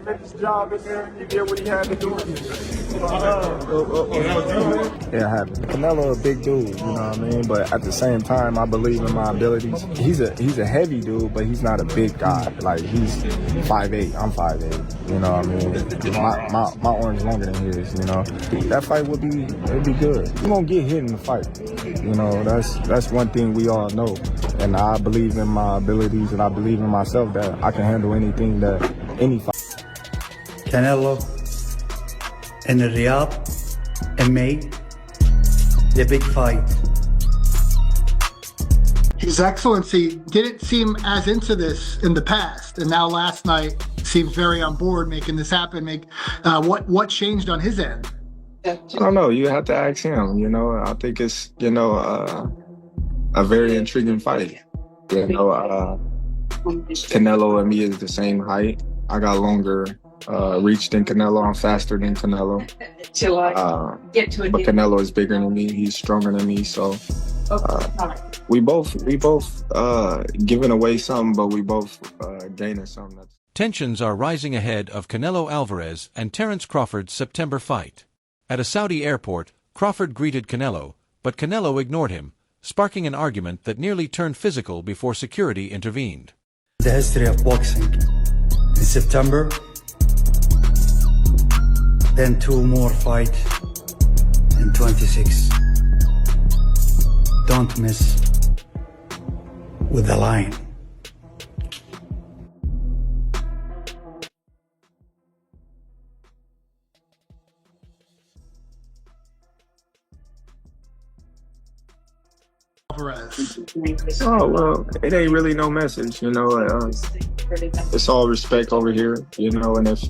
did his job in there. He did what he had to do. Yeah, I have. Canelo a big dude, you know what I mean? But at the same time, I believe in my abilities. He's a heavy dude, but he's not a big guy. Like, he's 5'8", I'm 5'8", you know what I mean? My arm's longer than his, you know? That fight would be good. You're gonna get hit in the fight. You know, that's one thing we all know. And I believe in my abilities, and I believe in myself that I can handle anything that any fight. Canelo in Riyadh in May, the big fight. His Excellency didn't seem as into this in the past, and now last night seems very on board making this happen. What changed on his end? I don't know. You have to ask him. You know, I think it's a very intriguing fight. You know, Canelo and me is the same height. I got longer reach than Canelo. I'm faster than Canelo. But Canelo is bigger than me. He's stronger than me. So we both giving away something, but we both gaining something. Tensions are rising ahead of Canelo Alvarez and Terence Crawford's September fight. At a Saudi airport, Crawford greeted Canelo, but Canelo ignored him, sparking an argument that nearly turned physical before security intervened. The history of boxing. In September, then 2 more fights in 26. Don't miss with the line. Oh, well, it ain't really no message, you know. It's all respect over here, you know, and if,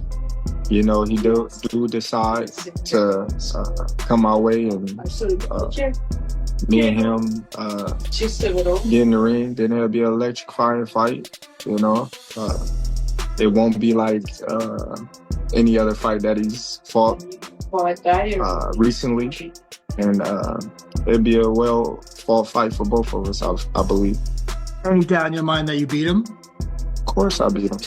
you know, he do decide to come our way and me and him get in the ring, then it'll be an electrifying fight, you know. It won't be like any other fight that he's fought recently. And it'd be a well-fought fight for both of us, I believe. Any doubt in your mind that you beat him? Of course I beat him.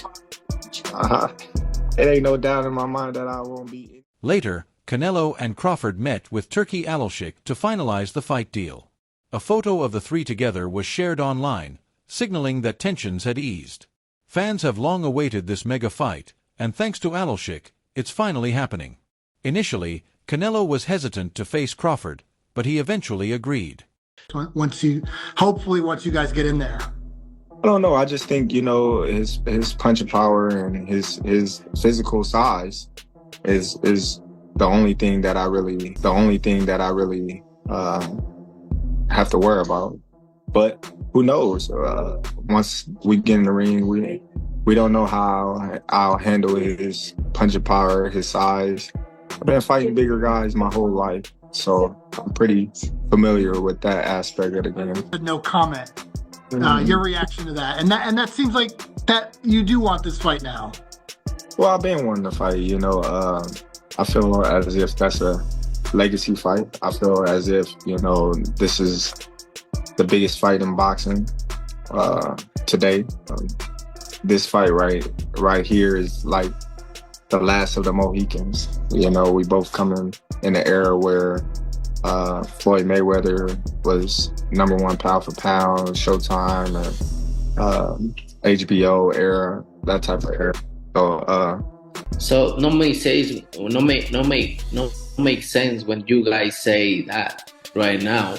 It ain't no doubt in my mind that I won't beat him. Later, Canelo and Crawford met with Turki Alalshikh to finalize the fight deal. A photo of the three together was shared online, signaling that tensions had eased. Fans have long awaited this mega fight, and thanks to Alalshikh, it's finally happening. Initially, Canelo was hesitant to face Crawford, but he eventually agreed. Hopefully once you guys get in there. I don't know. I just think, you know, his punching power and his physical size is the only thing that I really have to worry about. But who knows? Once we get in the ring, we don't know how I'll handle his punching power, his size. I've been fighting bigger guys my whole life, so I'm pretty familiar with that aspect of the game. No comment. Your reaction to that, and that seems like that you do want this fight now. Well, I've been wanting to fight. You know, I feel as if that's a legacy fight. I feel as if, you know, this is the biggest fight in boxing today. This fight right here is like the last of the Mohicans. You know, we both coming in an era where Floyd Mayweather was #1 pound for pound, Showtime, and HBO era, that type of era. So no make sense when you guys say that right now.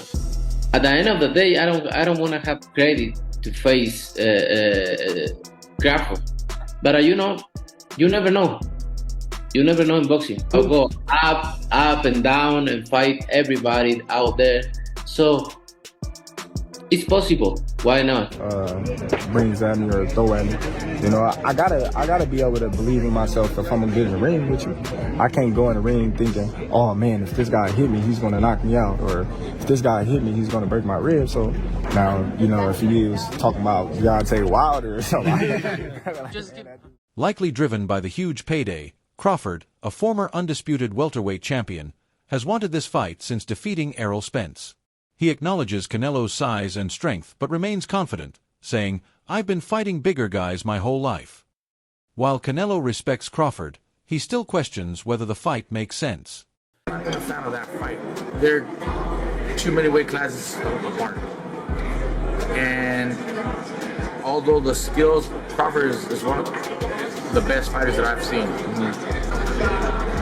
At the end of the day, I don't want to have credit to face Crawford, but you know, you never know. You never know in boxing. I'll go up and down and fight everybody out there. So it's possible. Why not? Brings at me or throw at me. You know, I gotta be able to believe in myself if I'm gonna get in the ring with you. I can't go in the ring thinking, oh man, if this guy hit me, he's gonna knock me out, or if this guy hit me, he's gonna break my ribs. So now, you know, if he was talking about Deontay Wilder or something. Likely driven by the huge payday, Crawford, a former undisputed welterweight champion, has wanted this fight since defeating Errol Spence. He acknowledges Canelo's size and strength but remains confident, saying, "I've been fighting bigger guys my whole life." While Canelo respects Crawford, he still questions whether the fight makes sense. I'm not a fan of that fight. They're too many weight classes apart. And although the skills, Crawford is one of the best fighters that I've seen.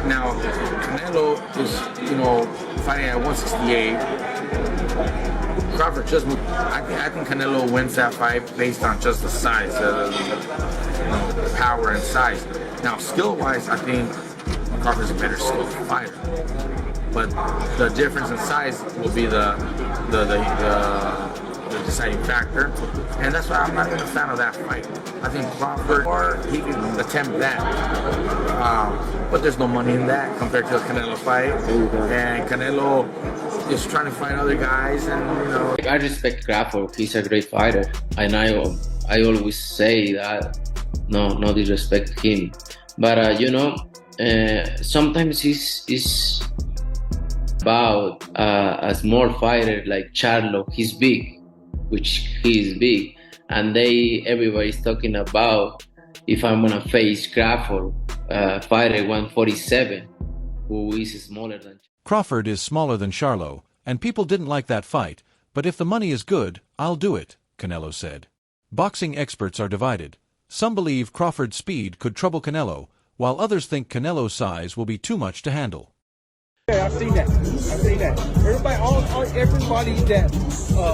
Now, Canelo is, fighting at 168. Crawford just moved. I think Canelo wins that fight based on just the size, power and size. Now, skill-wise, I think Crawford's a better skilled fighter. But the difference in size will be the deciding factor, and that's why I'm not even a fan of that fight. I think Crawford, or he can attempt that, but there's no money in that compared to the Canelo fight, and Canelo is trying to fight other guys, and I respect Crawford. He's a great fighter, and I always say that. No disrespect to him, but sometimes he's about a small fighter like Charlo. He's big, which he is big, and everybody's talking about if I'm gonna face Crawford, fighter 147, who is smaller than. Crawford is smaller than Charlo, and people didn't like that fight, but if the money is good, I'll do it, Canelo said. Boxing experts are divided. Some believe Crawford's speed could trouble Canelo, while others think Canelo's size will be too much to handle. Yeah, I've seen that. Everybody that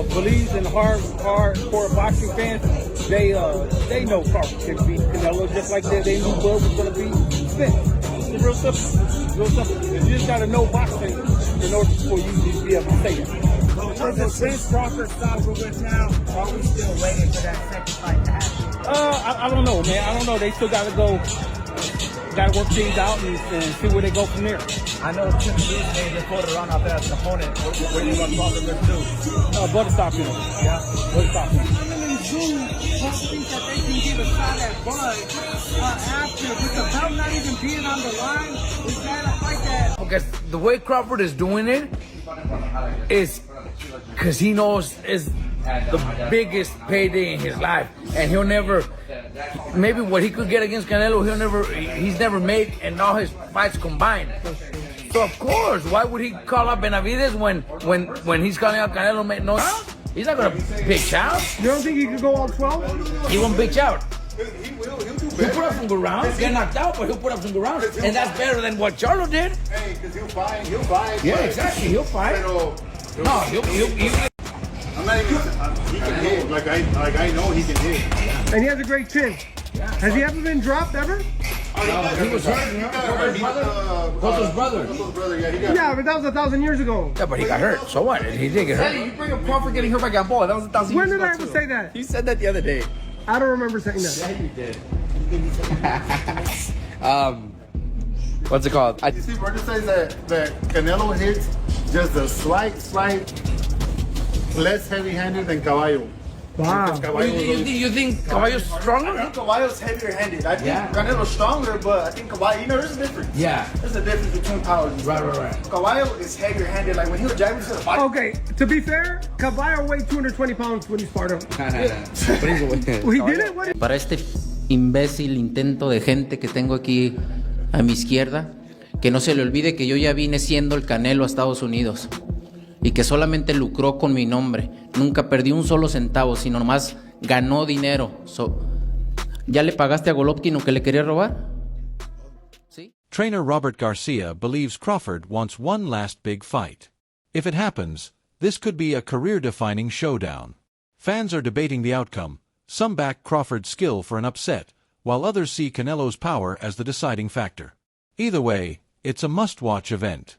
believes in hardcore boxing fans, they know Crawford can beat Canelo just like they knew Bud was going to beat Spence. It's real simple. You just got to know boxing in order for you to be able to say it. Was the Terence Crawford saga went down? Or are we still waiting for that second fight to happen? I don't know, man. I don't know. They still got to go. Got to work things out and see where they go from there. I know Tim Lee's made the photo run out there as an opponent. What do you want Crawford to do? Butter stop him. Yeah, butter stop him. Think that they can give a shot at Bud after with the belt not even being on the line? Is that a fight that? Because the way Crawford is doing it is because he knows it's the biggest payday in his life, and he'll never. Maybe what he could get against Canelo, he's never made in all his fights combined. So of course, why would he call out Benavidez when he's calling out Canelo? No, he's not gonna pitch out. You don't think he could go all 12? He won't pitch out. He'll put up some good rounds. Get knocked out, but he'll put up some good rounds, and that's better than what Charlo did. Hey, because he'll fight. Yeah, exactly. He'll fight. No, he'll I'm not even. He can hit. Like I know he can hit. And he has a great chin. Yeah. Has he ever been dropped ever? He was hurt. Cotto's brother. Yeah, but that was 1,000 years ago. Yeah, but he got hurt. So what? He did get hurt. Hey, you bring up Crawford getting hurt by Gamboa. That was 1,000 years ago. When did I ever say that? You said that the other day. I don't remember saying that. Yeah, you did. What's it called? You see, Roger says that Canelo hits just a slight less heavy-handed than Caballo. Wow. You think Caballo's stronger? I think Caballo's heavier-handed. I think Canelo's stronger, but I think Caballo, there's a difference. Yeah. There's a difference between powers. Right. Caballo is heavier-handed. Like when he was jabbing to the body. Okay, to be fair, Caballo weighed 220 pounds when he sparred him. Well, he did it? What? Para este imbécil intento de gente que tengo aquí a mi izquierda, que no se le olvide que yo ya vine siendo el Canelo a Estados Unidos y que solamente lucró con mi nombre. Nunca perdí un solo centavo, sino nomás ganó dinero. ¿Ya le pagaste a Golovkin lo que le quería robar? ¿Sí? Trainer Robert Garcia believes Crawford wants one last big fight. If it happens, this could be a career-defining showdown. Fans are debating the outcome. Some back Crawford's skill for an upset, while others see Canelo's power as the deciding factor. Either way, it's a must-watch event.